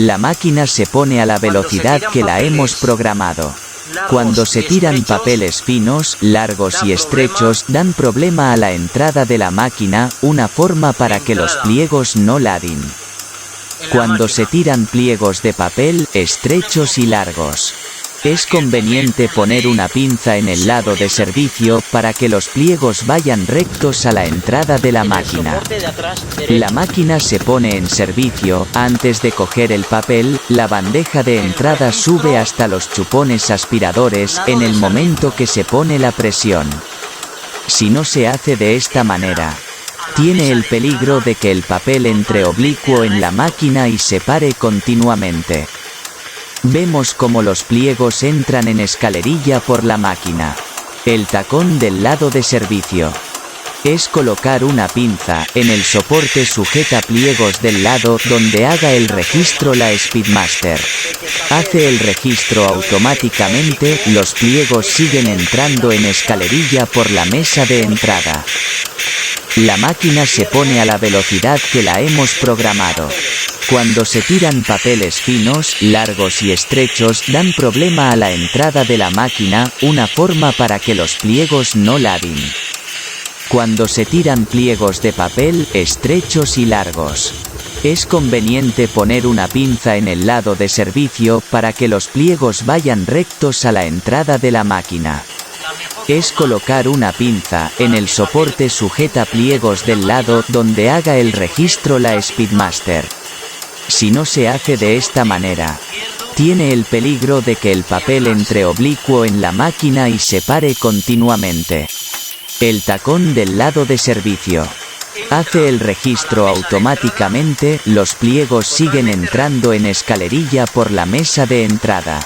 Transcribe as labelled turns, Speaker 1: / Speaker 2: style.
Speaker 1: La máquina se pone a la velocidad que la hemos programado. Cuando se tiran papeles finos, largos y estrechos, dan problema a la entrada de la máquina, una forma para que los pliegos no ladin. Cuando se tiran pliegos de papel, estrechos y largos, es conveniente poner una pinza en el lado de servicio para que los pliegos vayan rectos a la entrada de la máquina. La máquina se pone en servicio. Antes de coger el papel, la bandeja de entrada sube hasta los chupones aspiradores en el momento que se pone la presión. Si no se hace de esta manera, tiene el peligro de que el papel entre oblicuo en la máquina y se pare continuamente. Vemos cómo los pliegos entran en escalerilla por la máquina. El tacón del lado de servicio es colocar una pinza en el soporte sujeta pliegos del lado donde haga el registro la Speedmaster. Hace el registro automáticamente, los pliegos siguen entrando en escalerilla por la mesa de entrada. La máquina se pone a la velocidad que la hemos programado. Cuando se tiran papeles finos, largos y estrechos, dan problema a la entrada de la máquina, una forma para que los pliegos no ladin. Cuando se tiran pliegos de papel, estrechos y largos, es conveniente poner una pinza en el lado de servicio para que los pliegos vayan rectos a la entrada de la máquina. Es colocar una pinza en el soporte sujeta pliegos del lado donde haga el registro la Speedmaster. Si no se hace de esta manera, tiene el peligro de que el papel entre oblicuo en la máquina y se pare continuamente. El tacón del lado de servicio hace el registro automáticamente, los pliegos siguen entrando en escalerilla por la mesa de entrada.